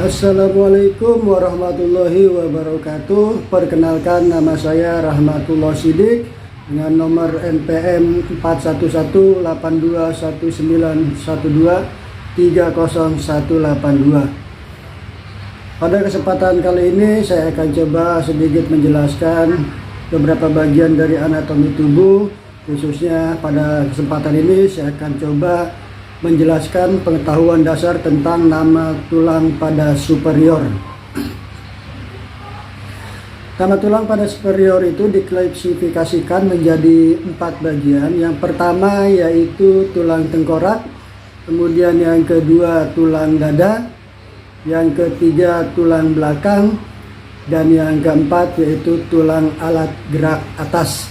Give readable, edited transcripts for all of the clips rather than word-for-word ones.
Assalamualaikum warahmatullahi wabarakatuh. Perkenalkan, nama saya Rahmatullah Siddiq dengan nomor NPM 41181912301882. Pada kesempatan kali ini saya akan coba sedikit menjelaskan beberapa bagian dari anatomi tubuh. Khususnya pada kesempatan ini saya akan coba menjelaskan pengetahuan dasar tentang nama tulang pada superior. Nama tulang pada superior itu diklasifikasikan menjadi 4 bagian. Yang pertama yaitu tulang tengkorak, kemudian yang kedua tulang dada, yang ketiga tulang belakang, dan yang keempat yaitu tulang alat gerak atas.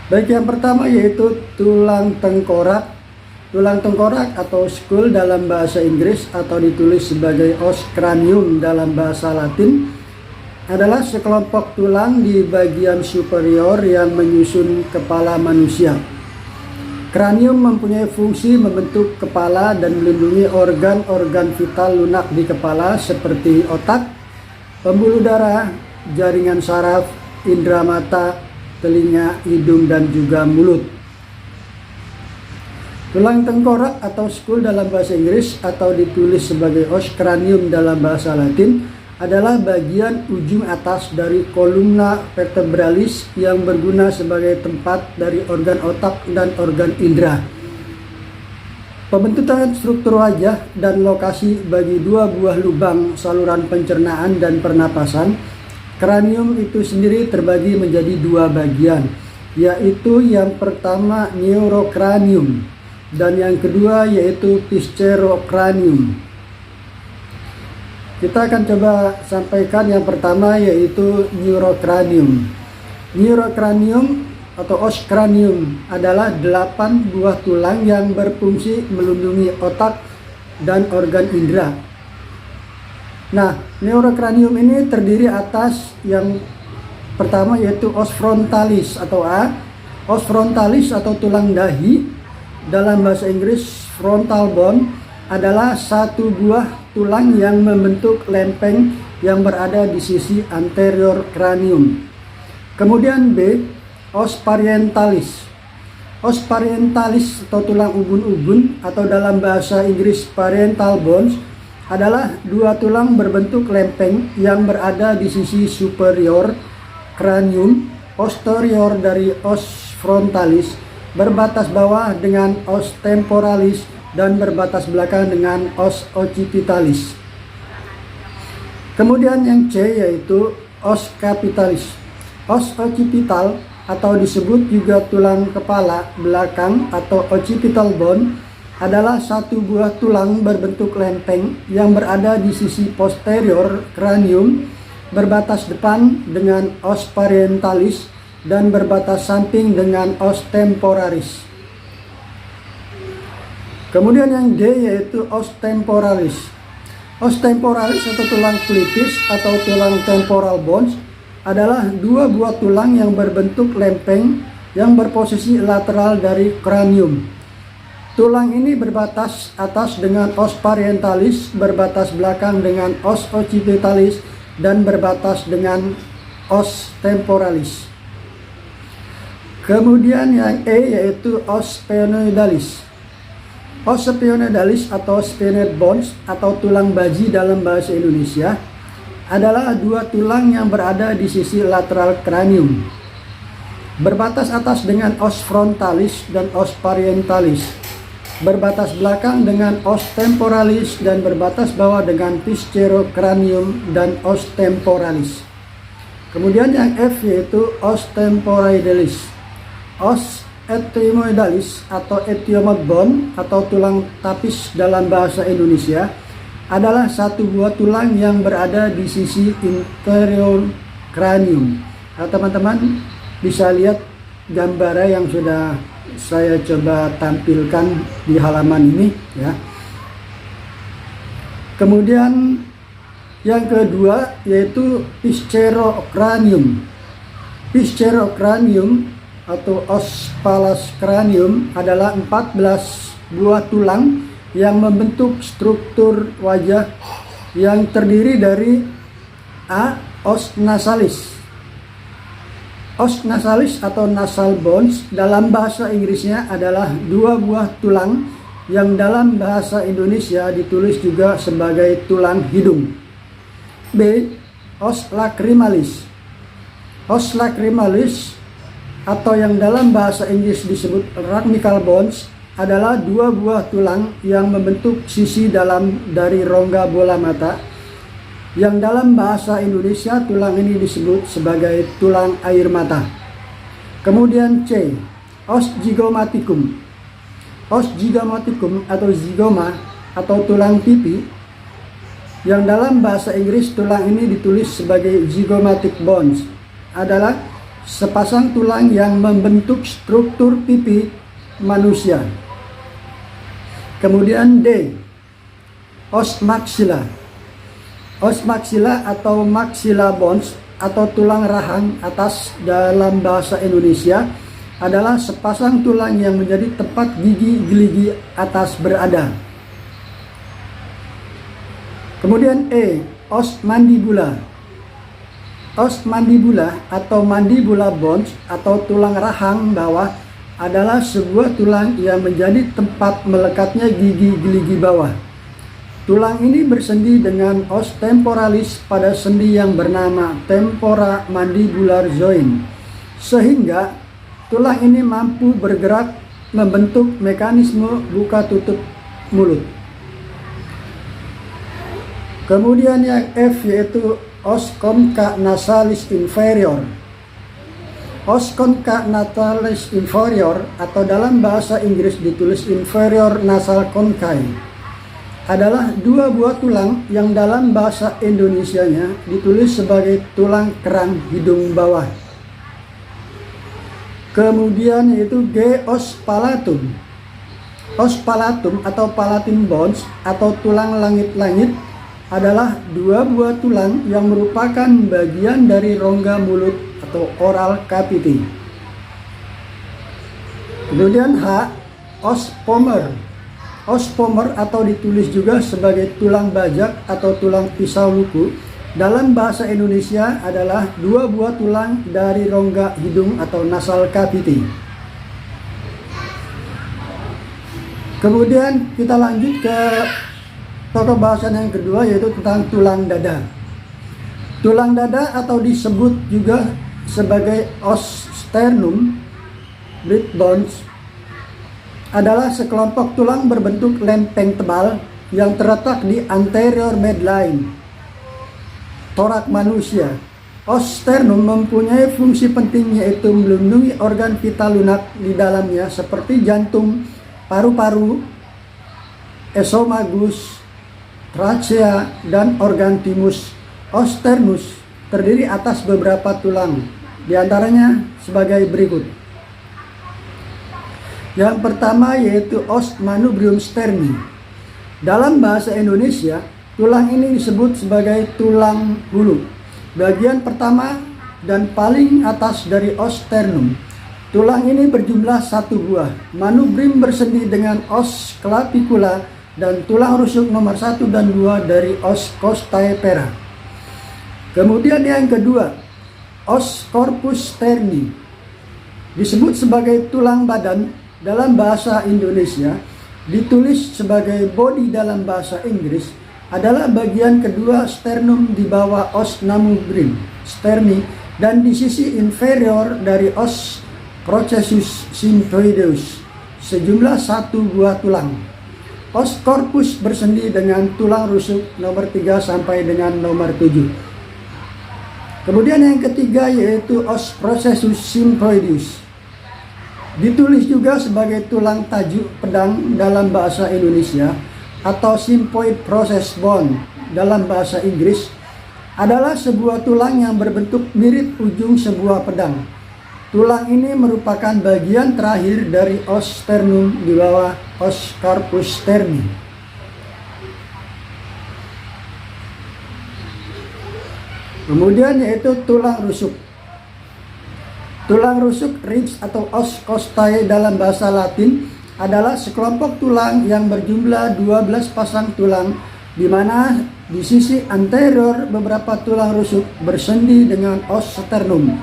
Baik, yang pertama yaitu tulang tengkorak. Tulang tengkorak atau skull dalam bahasa Inggris atau ditulis sebagai os cranium dalam bahasa Latin adalah sekelompok tulang di bagian superior yang menyusun kepala manusia. Kranium mempunyai fungsi membentuk kepala dan melindungi organ-organ vital lunak di kepala seperti otak, pembuluh darah, jaringan saraf, indera mata, telinga, hidung, dan juga mulut. Tulang tengkorak atau skull dalam bahasa Inggris atau ditulis sebagai os cranium dalam bahasa Latin adalah bagian ujung atas dari kolumna vertebralis yang berguna sebagai tempat dari organ otak dan organ indera. Pembentukan struktur wajah dan lokasi bagi 2 buah lubang saluran pencernaan dan pernapasan. Kranium itu sendiri terbagi menjadi 2 bagian, yaitu yang pertama neurocranium dan yang kedua yaitu viscerocranium. Kita akan coba sampaikan yang pertama yaitu neurocranium. Neurocranium atau os cranium adalah 8 buah tulang yang berfungsi melindungi otak dan organ indera. Nah, neurocranium ini terdiri atas yang pertama yaitu os frontalis atau A. Os frontalis atau tulang dahi dalam bahasa Inggris frontal bone adalah 1 buah tulang yang membentuk lempeng yang berada di sisi anterior cranium. Kemudian B, os parientalis. Os parientalis atau tulang ubun-ubun atau dalam bahasa Inggris parietal bones adalah 2 tulang berbentuk lempeng yang berada di sisi superior cranium posterior dari os frontalis, berbatas bawah dengan os temporalis dan berbatas belakang dengan os occipitalis. Kemudian yang C yaitu os capitalis. Os occipital atau disebut juga tulang kepala belakang atau occipital bone adalah 1 buah tulang berbentuk lempeng yang berada di sisi posterior cranium, berbatas depan dengan os parientalis dan berbatas samping dengan os temporalis. Kemudian yang D yaitu os temporalis. Os temporalis atau tulang pelipis atau tulang temporal bones adalah 2 buah tulang yang berbentuk lempeng yang berposisi lateral dari cranium. Tulang ini berbatas atas dengan os parientalis, berbatas belakang dengan os occipitalis, dan berbatas dengan os temporalis. Kemudian yang E yaitu os sphenoidalis. Os sphenoidalis atau sphenoid bones atau tulang baji dalam bahasa Indonesia adalah 2 tulang yang berada di sisi lateral cranium. Berbatas atas dengan os frontalis dan os parientalis. Berbatas belakang dengan os temporalis dan berbatas bawah dengan viscerocranium dan os temporalis. Kemudian yang F yaitu os temporoidalis. Os etimoidalis atau etiomod bone atau tulang tapis dalam bahasa Indonesia adalah 1 buah tulang yang berada di sisi interior cranium. Nah, teman-teman bisa lihat gambar yang sudah saya coba tampilkan di halaman ini ya. Kemudian yang kedua yaitu viscerocranium. Viscerocranium atau os palus cranium adalah 14 buah tulang yang membentuk struktur wajah yang terdiri dari A. Os nasalis. Os nasalis atau nasal bones dalam bahasa Inggrisnya adalah dua buah tulang yang dalam bahasa Indonesia ditulis juga sebagai tulang hidung. B. Os lacrimalis. Os lacrimalis atau yang dalam bahasa Inggris disebut rachmical bones adalah dua buah tulang yang membentuk sisi dalam dari rongga bola mata, yang dalam bahasa Indonesia tulang ini disebut sebagai tulang air mata. Kemudian C. Os zygomaticum. Os zygomaticum atau zygoma atau tulang pipi, yang dalam bahasa Inggris tulang ini ditulis sebagai zygomatic bones, adalah sepasang tulang yang membentuk struktur pipi manusia. Kemudian D. Os maxilla. Os maxilla atau maxilla bones atau tulang rahang atas dalam bahasa Indonesia adalah sepasang tulang yang menjadi tempat gigi gerigi atas berada. Kemudian E. Os mandibula. Os mandibula atau mandibula bones atau tulang rahang bawah adalah sebuah tulang yang menjadi tempat melekatnya gigi gerigi bawah. Tulang ini bersendi dengan os temporalis pada sendi yang bernama tempora mandibular joint, sehingga tulang ini mampu bergerak membentuk mekanisme buka tutup mulut. Kemudian yang F yaitu os concha nasalis inferior. Os concha nasalis inferior atau dalam bahasa Inggris ditulis inferior nasal conchae adalah dua buah tulang yang dalam bahasa Indonesianya ditulis sebagai tulang kerang hidung bawah. Kemudian yaitu G. Os palatum. Os palatum atau palatin bones atau tulang langit-langit adalah dua buah tulang yang merupakan bagian dari rongga mulut atau oral cavity. Kemudian H. Os pomer. Os pomer atau ditulis juga sebagai tulang bajak atau tulang pisau luku dalam bahasa Indonesia adalah dua buah tulang dari rongga hidung atau nasal cavity. Kemudian kita lanjut ke pokok bahasan yang kedua yaitu tentang tulang dada. Tulang dada atau disebut juga sebagai os sternum breastbones adalah sekelompok tulang berbentuk lempeng tebal yang terletak di anterior midline torak manusia. Os sternum mempunyai fungsi penting yaitu melindungi organ vital lunak di dalamnya seperti jantung, paru-paru, esomagus, trachea, dan organ timus. Os sternus terdiri atas beberapa tulang, diantaranya sebagai berikut. Yang pertama yaitu os manubrium sterni. Dalam bahasa Indonesia, tulang ini disebut sebagai tulang bulu. Bagian pertama dan paling atas dari os sternum. Tulang ini berjumlah satu buah. Manubrium bersendi dengan os clavicula dan tulang rusuk nomor 1 dan 2 dari os costae pera. Kemudian yang kedua, os corpus sterni. Disebut sebagai tulang badan dalam bahasa Indonesia, ditulis sebagai body dalam bahasa Inggris, adalah bagian kedua sternum di bawah os manubrium sterni dan di sisi inferior dari os processus symphoideus, sejumlah satu buah tulang. Os corpus bersendi dengan tulang rusuk nomor 3 sampai dengan nomor 7. Kemudian yang ketiga yaitu os processus symphoideus. Ditulis juga sebagai tulang tajuk pedang dalam bahasa Indonesia atau symphoid process bone dalam bahasa Inggris, adalah sebuah tulang yang berbentuk mirip ujung sebuah pedang. Tulang ini merupakan bagian terakhir dari os sternum di bawah os corpus sterni. Kemudian yaitu tulang rusuk. Tulang rusuk ribs atau os costae dalam bahasa Latin adalah sekelompok tulang yang berjumlah 12 pasang tulang di mana di sisi anterior beberapa tulang rusuk bersendi dengan os sternum.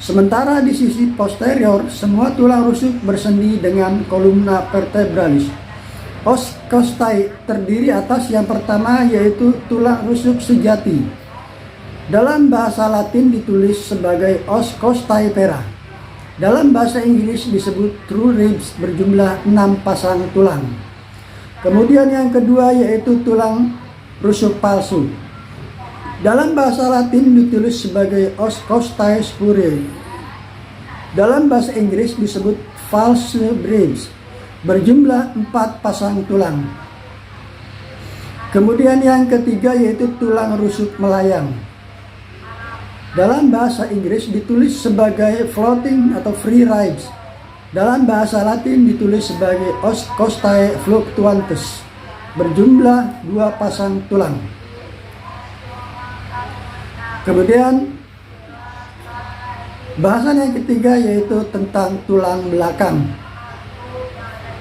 Sementara di sisi posterior semua tulang rusuk bersendi dengan columna vertebralis. Os costae terdiri atas yang pertama yaitu tulang rusuk sejati. Dalam bahasa Latin ditulis sebagai os costae pera. Dalam bahasa Inggris disebut true ribs berjumlah 6 pasang tulang. Kemudian yang kedua yaitu tulang rusuk palsu. Dalam bahasa Latin ditulis sebagai os costae spuriae. Dalam bahasa Inggris disebut false ribs berjumlah 4 pasang tulang. Kemudian yang ketiga yaitu tulang rusuk melayang. Dalam bahasa Inggris ditulis sebagai floating atau free ribs. Dalam bahasa Latin ditulis sebagai os costae fluctuantes berjumlah 2 pasang tulang. Kemudian bahasan yang ketiga yaitu tentang tulang belakang.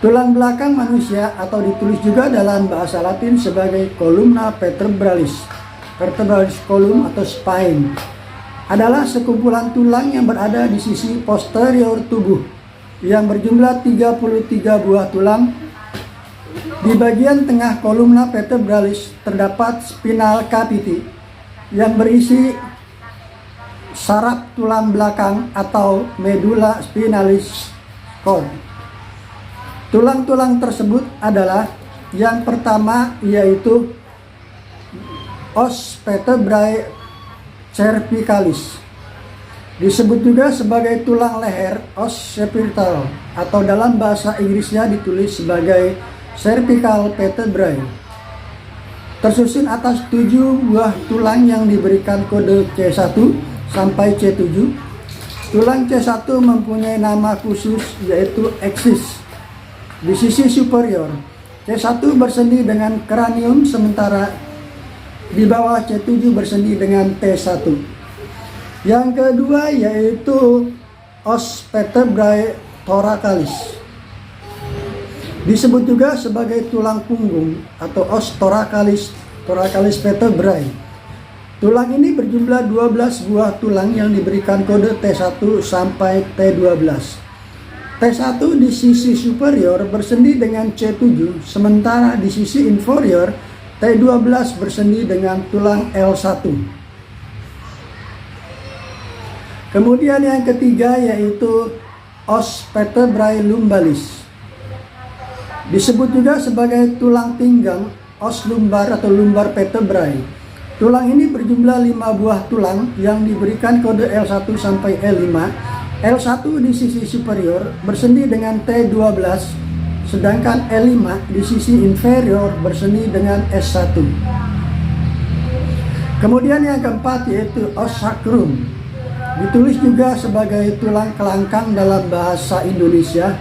Tulang belakang manusia atau ditulis juga dalam bahasa Latin sebagai columna vertebralis column atau spine, adalah sekumpulan tulang yang berada di sisi posterior tubuh yang berjumlah 33 buah tulang. Di bagian tengah columna vertebralis terdapat spinal cavity yang berisi saraf tulang belakang atau medulla spinalis cord. Tulang-tulang tersebut adalah yang pertama yaitu os vertebrae cervicalis. Disebut juga sebagai tulang leher os cervical atau dalam bahasa Inggrisnya ditulis sebagai cervical vertebrae. Tersusun atas 7 buah tulang yang diberikan kode C1 sampai C7. Tulang C1 mempunyai nama khusus yaitu axis. Di sisi superior, C1 bersendi dengan kranium sementara di bawah C7 bersendi dengan T1. Yang kedua yaitu os vertebrae thoracalis. Disebut juga sebagai tulang punggung atau os thoracalis vertebrae. Tulang ini berjumlah 12 buah tulang yang diberikan kode T1 sampai T12. T1 di sisi superior bersendi dengan C7, sementara di sisi inferior T12 bersendi dengan tulang L1. Kemudian yang ketiga yaitu os vertebrae lumbalis. Disebut juga sebagai tulang pinggang, os lumbar atau lumbar vertebrae. Tulang ini berjumlah 5 buah tulang yang diberikan kode L1 sampai L5. L1 di sisi superior bersendi dengan T12, sedangkan L5 di sisi inferior bersendi dengan S1. Kemudian yang keempat yaitu os sacrum. Ditulis juga sebagai tulang kelangkang dalam bahasa Indonesia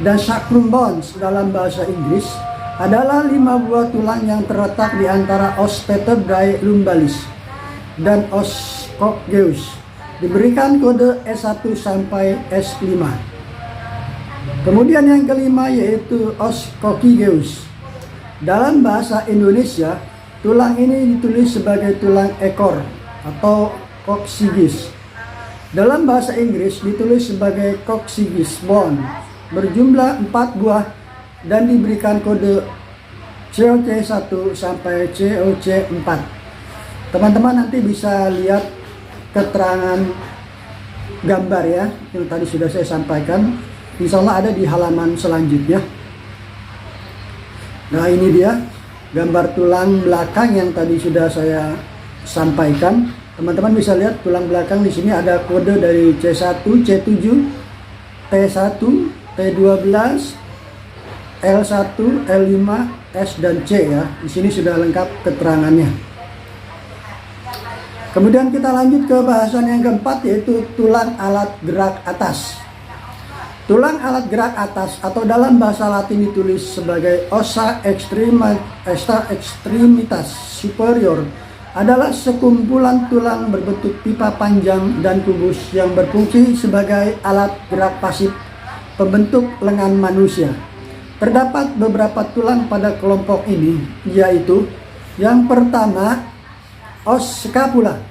dan sacrum bones dalam bahasa Inggris, adalah 5 buah tulang yang terletak di antara os vertebrae lumbalis dan os coccygeus. Diberikan kode S1 sampai S5. Kemudian yang kelima yaitu os coccygeus. Dalam bahasa Indonesia, tulang ini ditulis sebagai tulang ekor atau coccygeus. Dalam bahasa Inggris ditulis sebagai coccygeus bone, berjumlah 4 buah dan diberikan kode COC1 sampai COC4. Teman-teman nanti bisa lihat keterangan gambar ya yang tadi sudah saya sampaikan, insya Allah ada di halaman selanjutnya. Nah, ini dia gambar tulang belakang yang tadi sudah saya sampaikan. Teman-teman bisa lihat tulang belakang di sini ada kode dari C1, C7, T1, T12, L1, L5, S dan C ya. Di sini sudah lengkap keterangannya. Kemudian kita lanjut ke bahasan yang keempat yaitu tulang alat gerak atas. Tulang alat gerak atas atau dalam bahasa Latin ditulis sebagai ossa extremitas superior adalah sekumpulan tulang berbentuk pipa panjang dan kubus yang berfungsi sebagai alat gerak pasif pembentuk lengan manusia. Terdapat beberapa tulang pada kelompok ini, yaitu yang pertama os scapula.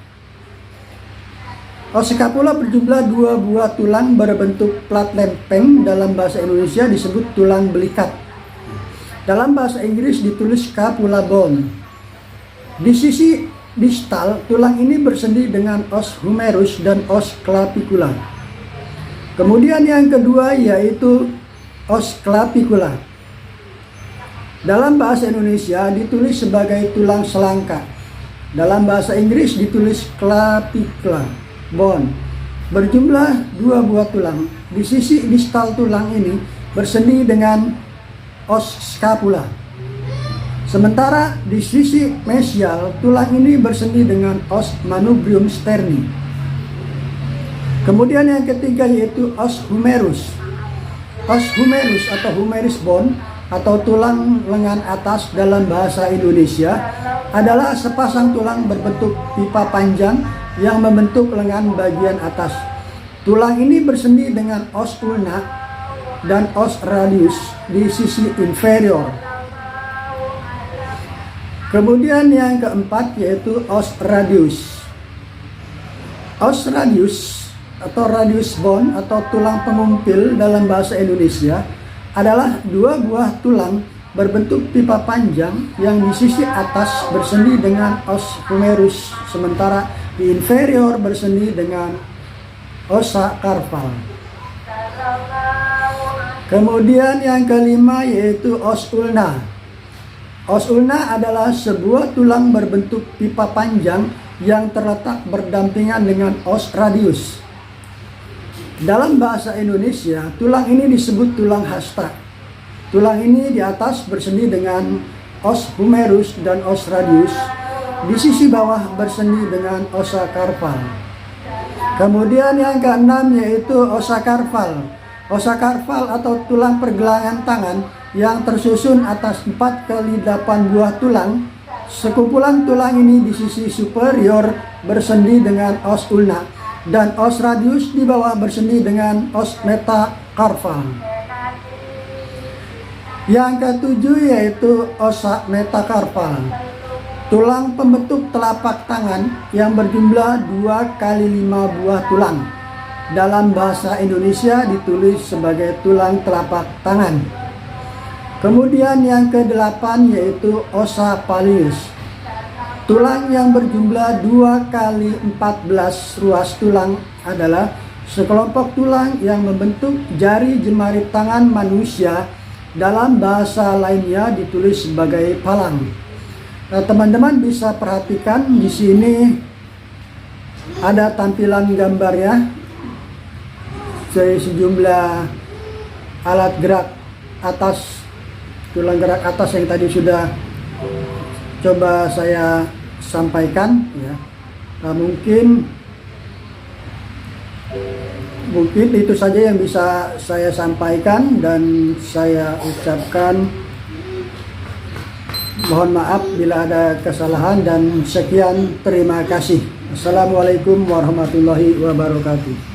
Os scapula berjumlah 2 buah tulang berbentuk plat lempeng. Dalam bahasa Indonesia disebut tulang belikat. Dalam bahasa Inggris ditulis scapula bone. Di sisi distal, tulang ini bersendi dengan os humerus dan os clavicula. Kemudian yang kedua yaitu os clavicula. Dalam bahasa Indonesia ditulis sebagai tulang selangka. Dalam bahasa Inggris ditulis clavicula bone. Berjumlah 2 buah tulang. Di sisi distal tulang ini bersendi dengan os scapula. Sementara di sisi mesial, tulang ini bersendi dengan os manubrium sterni. Kemudian yang ketiga yaitu os humerus. Os humerus atau humerus bone atau tulang lengan atas dalam bahasa Indonesia adalah sepasang tulang berbentuk pipa panjang yang membentuk lengan bagian atas. Tulang ini bersendi dengan os ulna dan os radius di sisi inferior. Kemudian yang keempat yaitu os radius. Os radius atau radius bone atau tulang pengumpil dalam bahasa Indonesia adalah 2 buah tulang berbentuk pipa panjang yang di sisi atas bersendi dengan os humerus, sementara di inferior bersendi dengan ossa carpal. Kemudian yang kelima yaitu os ulna. Os ulna adalah sebuah tulang berbentuk pipa panjang yang terletak berdampingan dengan os radius. Dalam bahasa Indonesia, tulang ini disebut tulang hasta. Tulang ini di atas bersendi dengan os humerus dan os radius. Di sisi bawah bersendi dengan ossa carpal. Kemudian yang keenam yaitu ossa carpal. Ossa carpal atau tulang pergelangan tangan yang tersusun atas 4x8 buah tulang. Sekumpulan tulang ini di sisi superior bersendi dengan os ulna dan os radius di bawah bersendi dengan os metacarpal. Yang ketujuh yaitu ossa metacarpal. Tulang pembentuk telapak tangan yang berjumlah 2x5 buah tulang. Dalam bahasa Indonesia ditulis sebagai tulang telapak tangan. Kemudian yang ke-8 yaitu ossa pallius. Tulang yang berjumlah 2x14 ruas tulang adalah sekelompok tulang yang membentuk jari jemari tangan manusia. Dalam bahasa lainnya ditulis sebagai palang. Nah, teman-teman bisa perhatikan di sini ada tampilan gambarnya. Sejumlah alat gerak atas, tulang gerak atas yang tadi sudah coba saya sampaikan ya. Nah, mungkin itu saja yang bisa saya sampaikan dan saya ucapkan mohon maaf bila ada kesalahan dan sekian, terima kasih. Assalamualaikum warahmatullahi wabarakatuh.